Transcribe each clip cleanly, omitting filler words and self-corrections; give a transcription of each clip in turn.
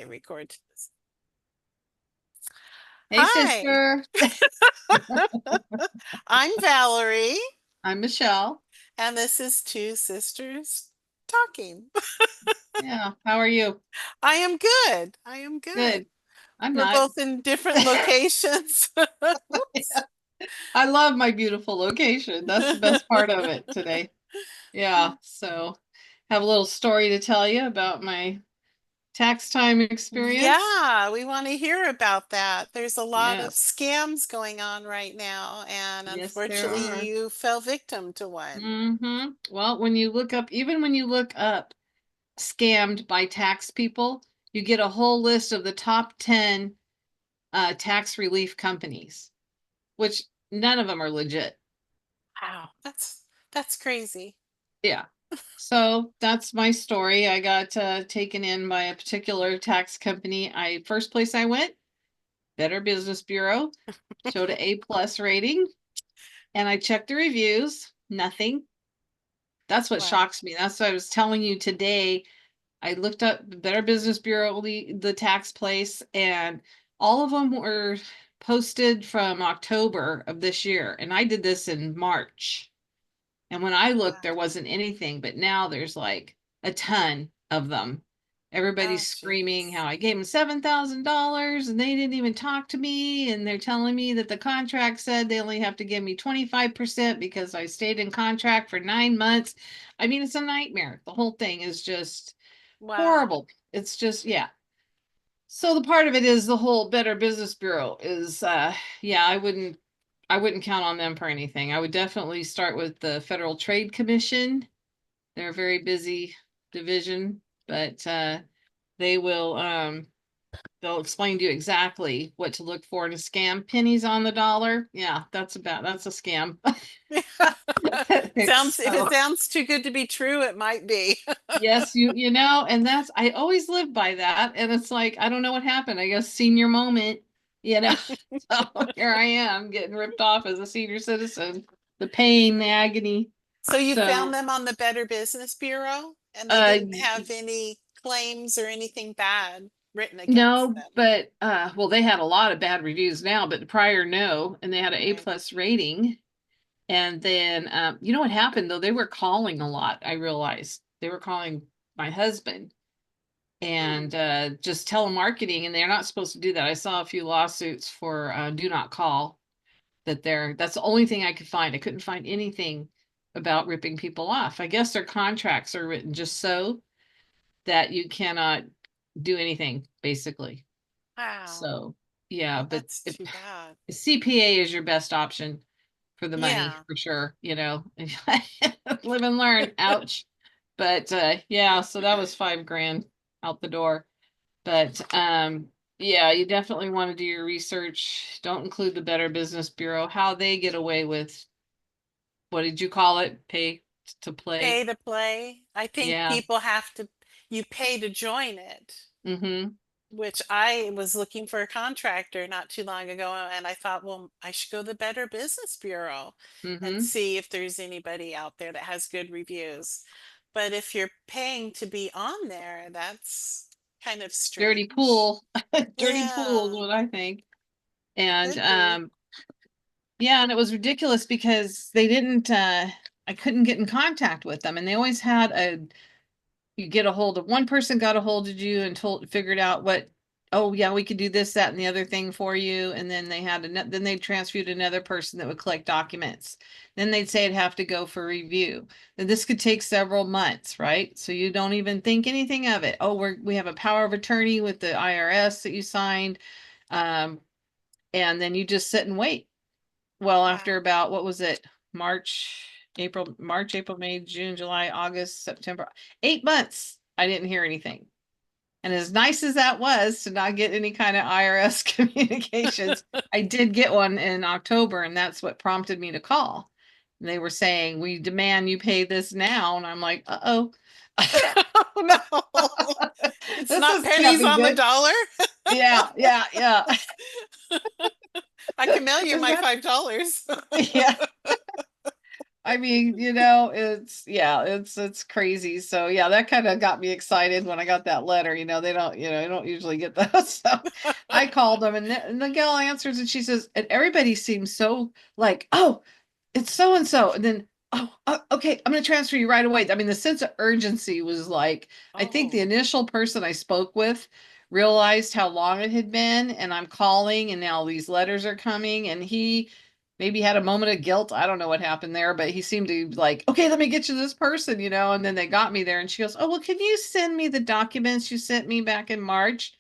can record this. Hey, Hi, sister. I'm Valerie, I'm Michelle. and this is Two Sisters Talking. Yeah, how are you? I am good. I am good. Good. I'm We're not. both in different locations. Whoops. I love my beautiful location. That's the best part of it today. Yeah, so have a little story to tell you about my tax time experience. Yeah, we want to hear about that. There's a lot of Yes. scams going on right now, and Yes, there unfortunately, are. you fell victim to one. Well, when you look up, even when you look up scammed by tax people, you get a whole list of the top 10 tax relief companies, which none of them are legit. Wow, that's crazy. Yeah. So that's my story. I got taken in by a particular tax company. First place I went, Better Business Bureau, showed an A+ rating, and I checked the reviews. Nothing. That's what Wow. shocks me. That's what I was telling you today. I looked up Better Business Bureau, the tax place, and all of them were posted from October of this year. And I did this in March. And when I looked, there Wow. wasn't anything, but now there's like a ton of them. Oh, Everybody's screaming geez. how I gave them $7,000 and they didn't even talk to me. And they're telling me that the contract said they only have to give me 25% because I stayed in contract for 9 months. I mean, it's a nightmare. The whole thing is just Wow. horrible. It's just, yeah. So the part of it is the whole Better Business Bureau is, yeah, I wouldn't count on them for anything. I would definitely start with the Federal Trade Commission. They're a very busy division, but they will they'll explain to you exactly what to look for in a scam. Pennies on the dollar. Yeah, that's a scam. Sounds, if it So sounds too good to be true, it might be. yes, you know, and that's I always live by that. And it's like, I don't know what happened. I guess senior moment, you know. So here I am getting ripped off as a senior citizen. The pain, the agony. So you found So them on the Better Business Bureau, and they uh didn't have any claims or anything bad written against no, them. but well, they had a lot of bad reviews now, but prior no, and they had an A Right. plus rating. And then you know what happened though? They were calling a lot, I realized. They were calling my husband Hmm. and just telemarketing, and they're not supposed to do that. I saw a few lawsuits for do not call that's the only thing I could find. I couldn't find anything about ripping people off. I guess their contracts are written just so that you cannot do anything, basically. Wow. So yeah, Well, but that's if too bad. CPA is your best option for the money Yeah. for sure, you know. Live and learn. Ouch. But yeah, so that was 5 grand out the door. But yeah, you definitely want to do your research. Don't include the Better Business Bureau, how they get away with, what did you call it? Pay to play. Pay to play. I think Yeah. people have to, you pay to join it, Mm-hmm. which I was looking for a contractor not too long ago, and I thought, well, I should go to the Better Business Bureau and Mm-hmm. see if there's anybody out there that has good reviews. But if you're paying to be on there, that's kind of Dirty strange. pool. Dirty pool is Yeah, what I think. And could be. yeah, and it was ridiculous because they didn't I couldn't get in contact with them, and they always had a you get a hold of one person, got a hold of you and figured out what, oh yeah, we could do this, that, and the other thing for you. And then then they'd transfer you to another person that would collect documents. Then they'd say it'd have to go for review. And this could take several months, right? So you don't even think anything of it. Oh, we have a power of attorney with the IRS that you signed. Um, and then you just sit and wait. Well, after Wow. about, what was it? March, April, May, June, July, August, September, 8 months. I didn't hear anything. And as nice as that was to not get any kind of IRS communications, I did get one in October, and that's what prompted me to call. And they were saying, we demand you pay this now. And I'm like, uh-oh. Oh no, it's This not is can't pennies be on the good. dollar. Yeah, yeah, yeah. I can mail you Is my that $5. yeah. I mean, it's crazy. So yeah, that kind of got me excited when I got that letter. I don't usually get those. So I called them and the gal answers and she says, and everybody seems so like, oh, it's so and so. And then, okay, I'm going to transfer you right away. I mean, the sense of urgency was like, I think the Oh, initial person I spoke with realized how long it had been, and I'm calling, and now these letters are coming, and he maybe had a moment of guilt. I don't know what happened there, but he seemed to like, okay, let me get you this person, and then they got me there, and she goes, oh, well, can you send me the documents you sent me back in March?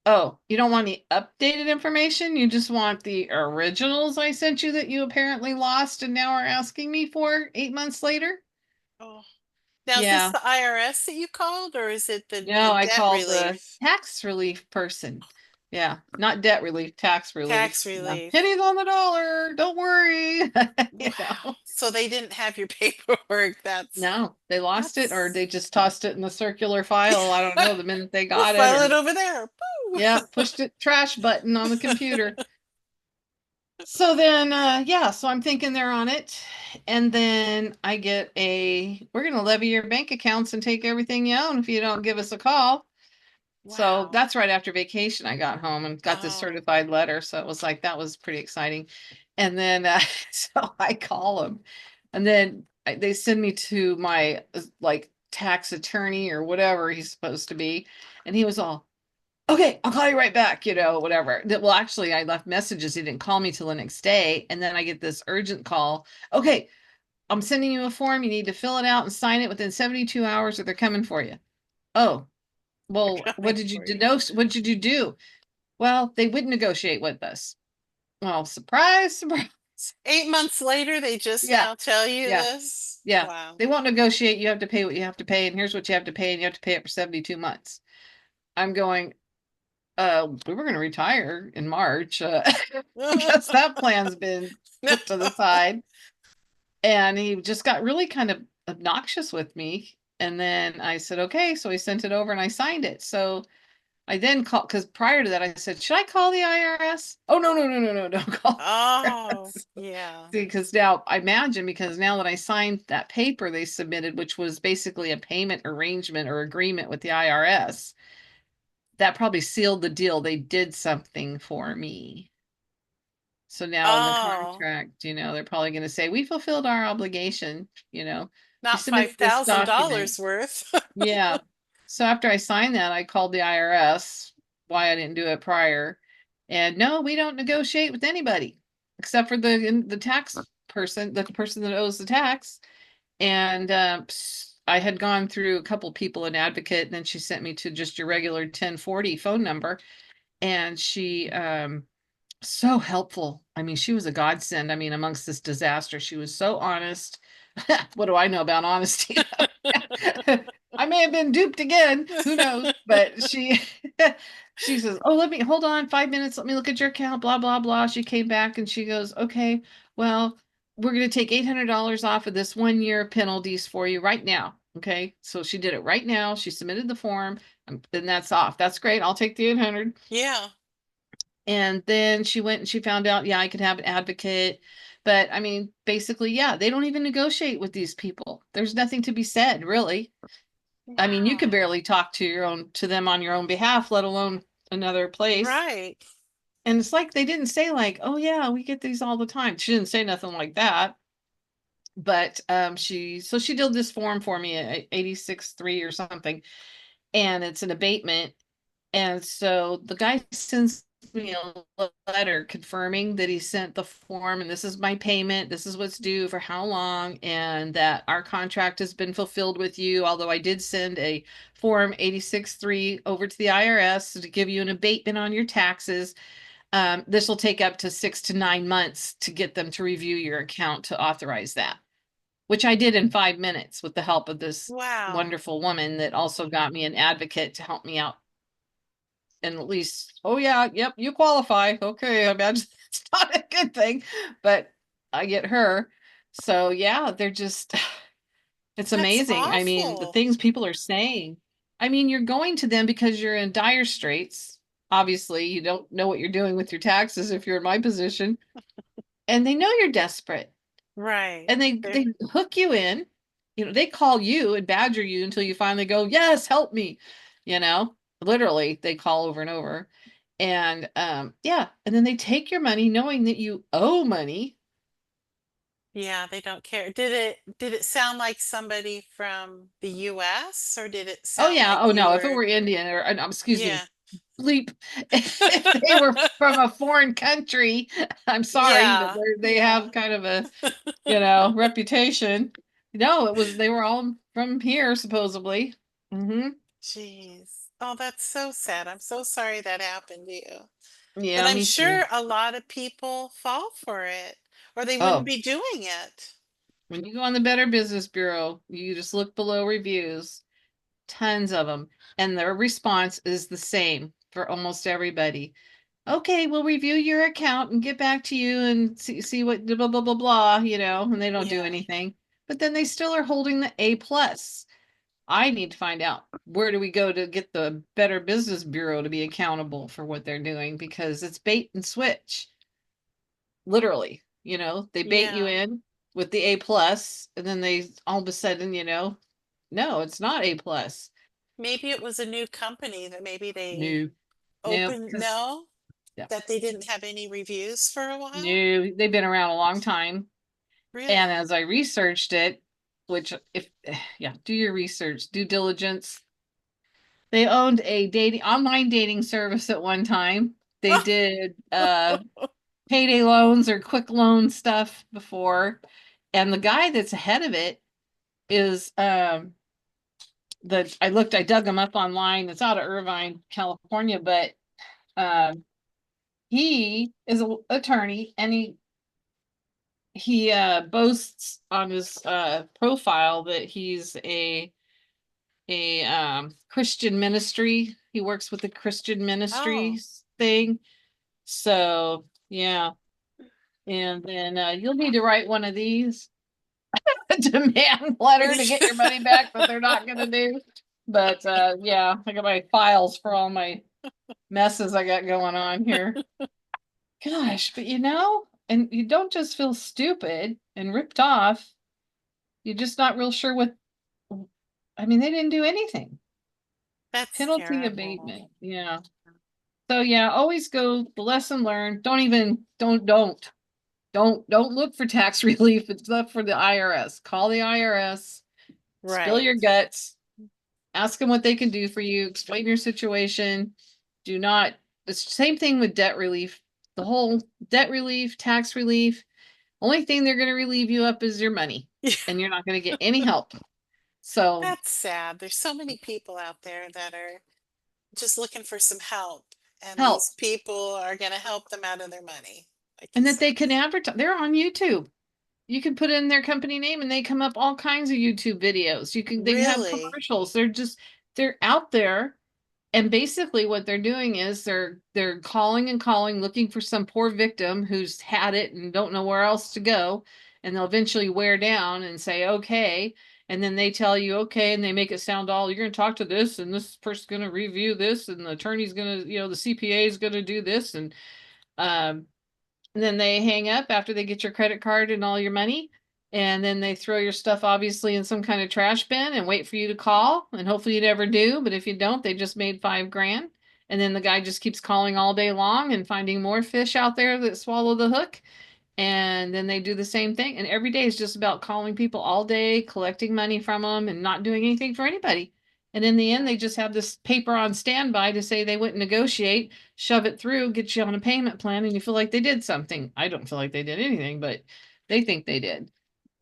Oh, you don't want any updated information? You just want the originals I sent you that you apparently lost and now are asking me for 8 months later? oh. Now, is this Yeah. the IRS that you called, or is it the No, I debt called the relief? tax relief person. Yeah, not debt relief, tax relief. Tax Yeah. relief. Pennies on the dollar. Don't worry. Wow. You know. So they didn't have your paperwork. No, they lost it or That's they just tossed it in the circular file. I don't know, the minute they we'll got it file it or over there. Boo. yeah, pushed it trash button on the computer. So then, yeah, so I'm thinking they're on it. And then I get we're going to levy your bank accounts and take everything you own if you don't give us a call. So Wow. that's right after vacation. I got home and got this Oh, certified letter. So it was like, that was pretty exciting. And then, so I call them and then they send me to my like tax attorney or whatever he's supposed to be. And he was all, okay, I'll call you right back, whatever. Well, actually, I left messages. He didn't call me till the next day. And then I get this urgent call. Okay, I'm sending you a form. You need to fill it out and sign it within 72 hours or they're coming for you. Oh, well, they're what coming did you for you. denote? What did you do? Well, they wouldn't negotiate with us. Well, surprise, surprise. 8 months later, they just Yeah, now tell you yeah, this. yeah. Wow. They won't negotiate. You have to pay what you have to pay, and here's what you have to pay, and you have to pay it for 72 months. I'm going, we were going to retire in March. I guess that plan's been No. put to the side. And he just got really kind of obnoxious with me. And then I said, okay. So he sent it over and I signed it. So I then called because prior to that, I said, should I call the IRS? Oh, no, no, no, no, no, don't call the Oh, IRS. yeah. See, because now I imagine because now that I signed that paper they submitted, which was basically a payment arrangement or agreement with the IRS, that probably sealed the deal. They did something for me. So now in the Oh, contract, they're probably going to say, we fulfilled our obligation, you not submitted this document. $5,000 worth. Yeah. So after I signed that, I called the IRS why I didn't do it prior. And no, we don't negotiate with anybody except for the tax person, the person that owes the tax. And I had gone through a couple people, an advocate, and then she sent me to just your regular 1040 phone number. And she so helpful. I mean, she was a godsend. I mean, amongst this disaster, she was so honest. What do I know about honesty? I may have been duped again. Who knows? But she she says, "Oh, let me hold on 5 minutes. Let me look at your account." Blah blah blah. She came back and she goes, "Okay, well, we're going to take $800 off of this 1 year penalties for you right now." Okay, so she did it right now. She submitted the form, and that's off. That's great. I'll take the 800. Yeah. And then she went and she found out, yeah, I could have an advocate. But I mean, basically, yeah, they don't even negotiate with these people. There's nothing to be said, really. I mean, you could Wow. barely talk to them on your own behalf, let alone another place. Right. And it's like they didn't say like, oh yeah, we get these all the time. She didn't say nothing like that. But she did this form for me at 86.3 or something, and it's an abatement. And so the guy sends me a letter confirming that he sent the form and this is my payment, this is what's due for how long, and that our contract has been fulfilled with you. Although I did send a form 86.3 over to the IRS to give you an abatement on your taxes. This will take up to 6 to 9 months to get them to review your account to authorize that, which I did in 5 minutes with the help of this Wow. wonderful woman that also got me an advocate to help me out and at least, oh yeah, yep, you qualify. Okay, I imagine it's not a good thing, but I get her. So yeah, they're just, it's That's amazing. I mean, the awful. things people are saying. I mean, you're going to them because you're in dire straits. Obviously, you don't know what you're doing with your taxes if you're in my position, and they know you're desperate. Right. And They're, they hook you in. They call you and badger you until you finally go, yes, help me. You know, literally they call over and over. And yeah, and then they take your money knowing that you owe money. yeah, they don't care. Did it sound like somebody from the US or did it Oh sound yeah, like oh you no, if it were were Indian or excuse me, yeah. bleep, if they were from a foreign country, I'm sorry, but Yeah, they have yeah. kind of a, reputation. No, they were all from here supposedly. Hmm. Jeez. Oh, that's so sad. I'm so sorry that happened to you. But Yeah, I'm me too. sure a lot of people fall for it, or they wouldn't Oh, be doing it. when you go on the Better Business Bureau, you just look below reviews, tons of them, and their response is the same for almost everybody. Okay, we'll review your account and get back to you and see what blah blah blah blah, and they don't do Yeah. anything. But then they still are holding the A plus. I need to find out where do we go to get the Better Business Bureau to be accountable for what they're doing because it's bait and switch. Literally, they bait you Yeah. in with the A plus, and then they all of a sudden, no, it's not A plus. Maybe it was a new company that maybe they No, no, opened, because no, yeah, that they didn't have any reviews for a while. no, they've been around a long time. And Really? as I researched it, which if yeah, do your research, due diligence. They owned a dating online dating service at one time. They did payday loans or quick loan stuff before. And the guy that's ahead of it is I dug him up online. It's out of Irvine, California, but um he is an attorney and he boasts on his profile that he's a Christian ministry. He works with the Christian Oh, ministries thing. So yeah. And then you'll need to write one of these a demand letter to get your money back, but they're not gonna do. But yeah, I got my files for all my messes I got going on here. Gosh, but and you don't just feel stupid and ripped off. You're just not real sure what I mean, they didn't do anything. that's Penalty terrible. abatement. Yeah. So yeah, always go the lesson learned. Don't even don't look for tax relief. It's left for the IRS. Call the IRS, spill Right. your guts, ask them what they can do for you, explain your situation. Do not it's the same thing with debt relief. The whole debt relief, tax relief, only thing they're going to relieve you up is your money, Yeah, and you're not going to get any help. So that's sad. There's so many people out there that are just looking for some help, and help. these people are going to help them out of their money, like you And that said. they can advertise. They're on YouTube. You can put in their company name and they come up all kinds of YouTube videos. They can have Really? commercials. They're out there. And basically what they're doing is they're calling and calling, looking for some poor victim who's had it and don't know where else to go. And they'll eventually wear down and say, okay. And then they tell you, okay, and they make it sound all, you're gonna talk to this, and this person's gonna review this, and the attorney's gonna, the CPA is gonna do this, um and then they hang up after they get your credit card and all your money. And then they throw your stuff obviously in some kind of trash bin and wait for you to call. And hopefully you never do. But if you don't, they just made 5 grand. And then the guy just keeps calling all day long and finding more fish out there that swallow the hook. And then they do the same thing. And every day is just about calling people all day, collecting money from them and not doing anything for anybody. And in the end, Yeah. they just have this paper on standby to say they wouldn't negotiate, shove it through, get you on a payment plan, and you feel like they did something. I don't feel like they did anything, but they think they did.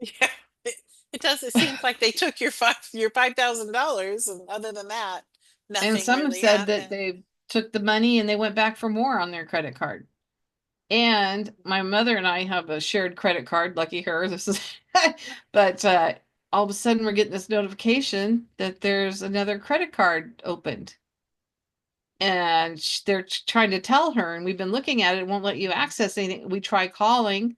Yeah. It, it does. It seems like they took your $5,000, and other than that, And nothing some have really said that happened. they took the money and they went back for more on their credit card. And my mother and I have a shared credit card, lucky her. This is, but all of a sudden we're getting this notification that there's another credit card opened. And they're trying to tell her, and we've been looking at it, it won't let you access anything. We try calling,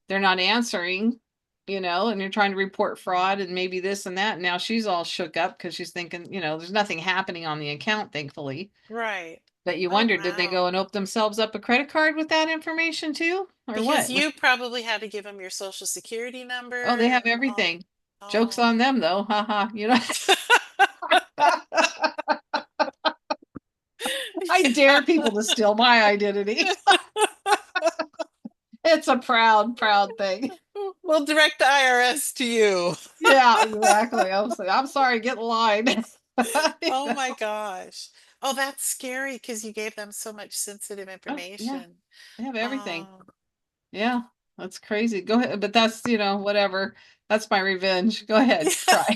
they're not answering. and you're trying to report fraud and maybe this and that. And now she's all shook up because she's thinking, there's nothing happening on the account, thankfully. Right. But you Oh, wonder, did they go wow. and open themselves up a credit card with that information too? Or Because what? you probably had to give them your social security Oh, number they have and all. everything. Joke's Oh. on them though. Haha. I dare people to steal my identity. It's a proud, proud thing. We'll direct the IRS to you. Yeah, exactly. I was like, I'm sorry, get in line. Oh my gosh. Oh, that's scary because you gave them so much sensitive Oh, yeah, information. they have everything. Oh. Yeah, that's crazy. Go ahead, but that's, whatever. That's my revenge. Go ahead, cry.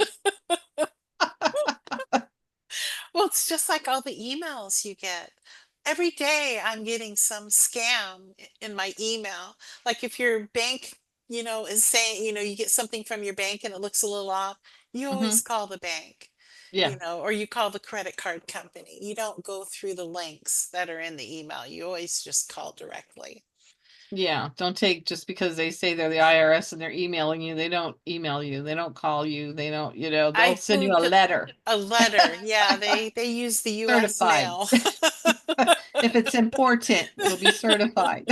Well, it's just like all the emails you get. Every day I'm getting some scam in my email. Like if your bank, is saying, you get something from your bank and it looks a little off, you always Hmm. call the bank, Yeah, or you call the credit card company. You don't go through the links that are in the email. You always just call directly. yeah. Don't take just because they say they're the IRS and they're emailing you. They don't email you. They don't call you. They don't, they'll I send you a letter a letter. Yeah, they use the US certified. mail. If it's important, it'll be certified.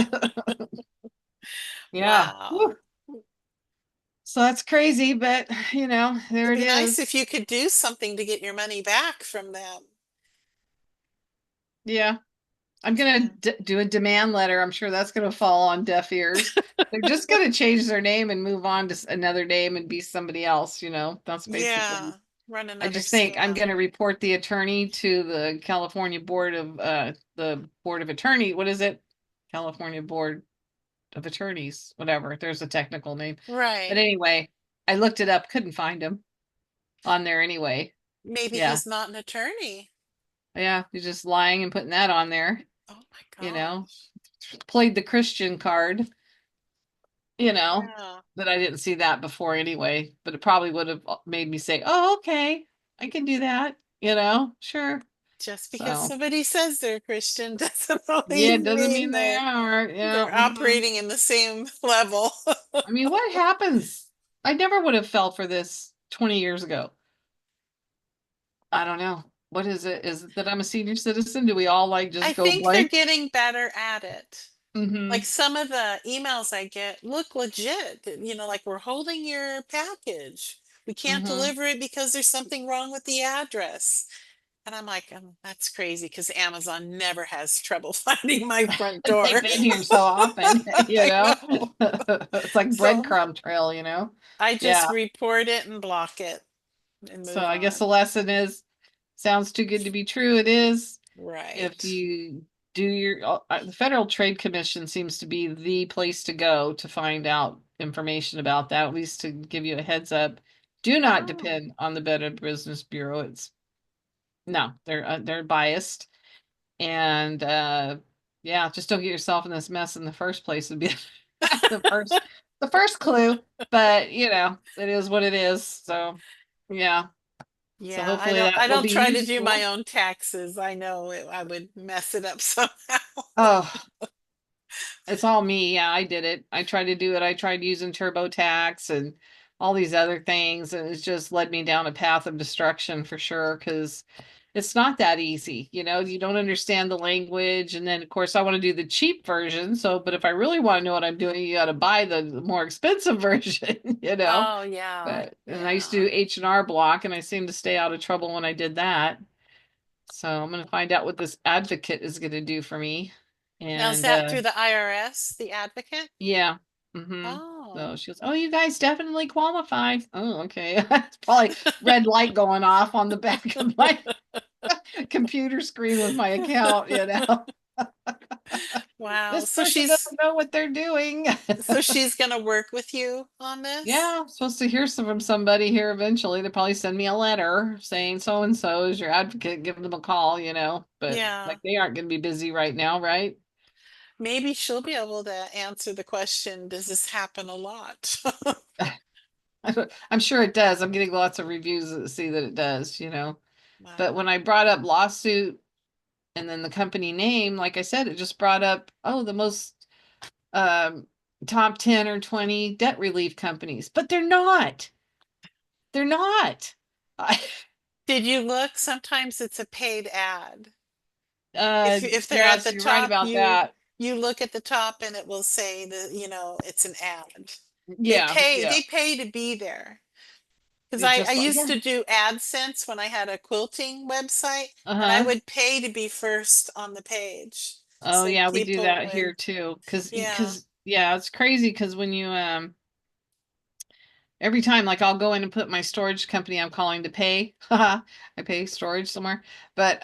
Yeah. Wow. Whew. So that's crazy, but there It'd it be nice if is. you could do something to get your money back from them. Yeah. I'm gonna Yeah. do a demand letter. I'm sure that's gonna fall on deaf ears. They're just gonna change their name and move on to another name and be somebody else. That's basically. Yeah. Run I another just think I'm scam. gonna report the attorney to the California Board of Attorney. What is it? California Board of Attorneys, whatever. There's a technical name. But Right. anyway, I looked it up, couldn't find him on there anyway. Maybe Yeah. he's not an attorney. Yeah, he's just lying and putting that on there, Oh my you know. gosh. Played the Christian card, you know, Yeah. but I didn't see that before anyway, but it probably would have made me say, "Oh, okay. I can do that." Sure. Just because So, somebody says they're Christian doesn't yeah, always it doesn't mean mean they are. Yeah. they're operating in the same level. I mean, what happens? I never would have fell for this 20 years ago. I don't know. What is it? Is it that I'm a senior citizen? Do we all like I just go think they're blank? getting better at it. Like Mm-hmm. some of the emails I get look legit, like we're holding your package. We can't Mm-hmm. deliver it because there's something wrong with the address. And I'm like, that's crazy because Amazon never has trouble finding my front They've door. been here so often, I know. It's like So breadcrumb trail. I Yeah. just report it and block it and So move I guess the on. lesson is, sounds too good to be true. It is. If Right. you do the Federal Trade Commission seems to be the place to go to find out information about that, at least to give you a heads up. Do not Oh, depend on the Better Business Bureau. It's no, they're biased. And yeah, just don't get yourself in this mess in the first place would be the first the first clue. But it is what it is. So yeah. So yeah. I hopefully don't I that will don't be try to do my useful. own taxes. I know I would mess it up somehow. Oh, it's all me. Yeah, I did it. I tried to do it. I tried using TurboTax and all these other things, and it's just led me down a path of destruction for sure. Because it's not that easy. You don't understand the language, and then of course I want to do the cheap version. So, but if I really want to know what I'm doing, you got to buy the more expensive version. Oh, yeah. And I used to Yeah. do H&R Block, and I seemed to stay out of trouble when I did that. So I'm going to find out what this advocate is going to do for me. Now, is And that through the IRS, the advocate? yeah. So Oh. she goes, "Oh, you guys definitely qualify." Oh, okay. It's probably red light going off on the back of my computer screen with my account. Wow. This person doesn't know what they're doing. So she's gonna work with you on this? Yeah, I'm supposed to hear from somebody here eventually. They'll probably send me a letter saying so and so is your advocate, give them a call. But Yeah. like they aren't going to be busy right now, right? Maybe she'll be able to answer the question, does this happen a lot? I'm sure it does. I'm getting lots of reviews that see that it does. But Wow. when I brought up lawsuit and then the company name, like I said, it just brought up, oh, the most top 10 or 20 debt relief companies, but they're not. They're not. I, Did you look? Sometimes it's a paid ad. If they're at yes, the you're right top, about that. you look at the top and it will say that, it's an ad. Yeah, yeah. They pay to be there. Because It's I just like, used yeah. to do AdSense when I had a quilting website, and I Uh-huh. would pay to be first on the page. Oh So yeah, we do people that would, here too. Cause, yeah, yeah, it's crazy because when you every time like I'll go in and put my storage company I'm calling to pay. I pay storage somewhere. But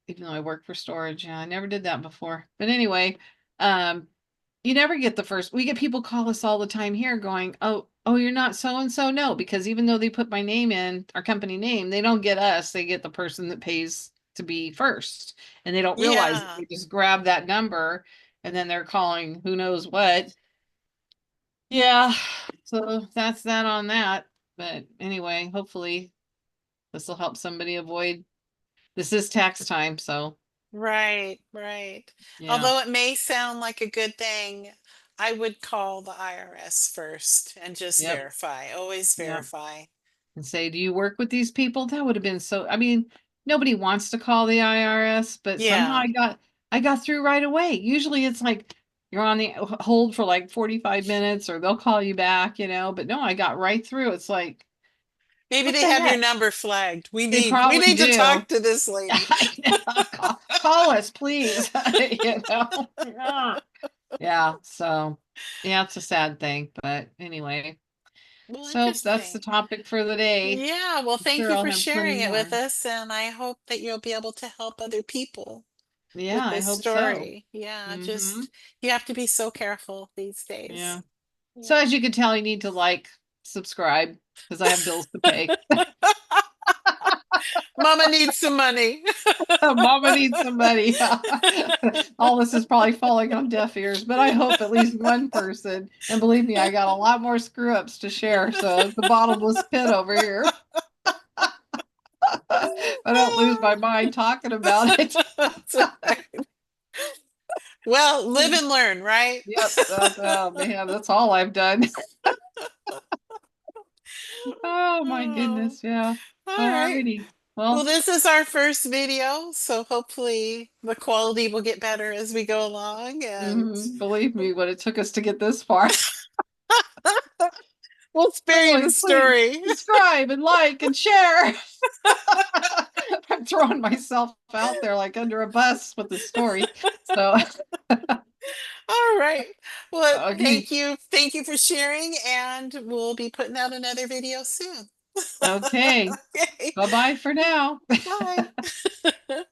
even though I work for storage, yeah, I never did that before. But anyway, um you never get the first. We get people call us all the time here going, "Oh, you're not so and so." No, because even though they put my name in, our company name, they don't get us. They get the person that pays to be first. And they don't realize that yeah, they just grab that number and then they're calling who knows what. Yeah, so that's that on that. But anyway, hopefully this will help somebody avoid. This is tax time, so right, right. yeah. Although it may sound like a good thing, I would call the IRS first and just Yep. verify. Always Yep. verify. And say, "Do you work with these people?" That would have been so. I mean, nobody wants to call the IRS, but somehow Yeah. I got through right away. Usually it's like you're on the hold for like 45 minutes or they'll call you back, but no, I got right through. It's like, Maybe what they the have your heck? number flagged. They We probably need to do. talk to this lady. I know. Call us, please. Yeah. Yeah, so yeah, it's a sad thing, but anyway. Well, So that's the interesting. topic for the day. Yeah, well, I'm thank sure you I'll for have plenty sharing it with more. us, and I hope that you'll be able to help other people Yeah, with I this hope so. story. Yeah, Mm-hmm. just you have to be so careful these Yeah. days. So Yeah. as you can tell, you need to like, subscribe, because I have bills to pay. Mama needs some money. Mama needs some money. All this is probably falling on deaf ears, but I hope at least one person, and believe me, I got a lot more screw ups to share. So it's the bottomless pit over here. I don't lose my mind talking about it. That's right. Well, live and learn, right? Yep. Oh man, that's all I've done. Oh my Oh, goodness. Yeah. all All right. righty. Well, Well, this is our first video, so hopefully the quality will get better as we go along, and believe me, what it took us to get this far. we'll spare you the Like, please story. subscribe and like and share. I'm throwing myself out there like under a bus with the story. So, All right. Well, okay. thank you for sharing, and we'll be putting out another video soon. Okay. Okay. Bye bye for now. Bye.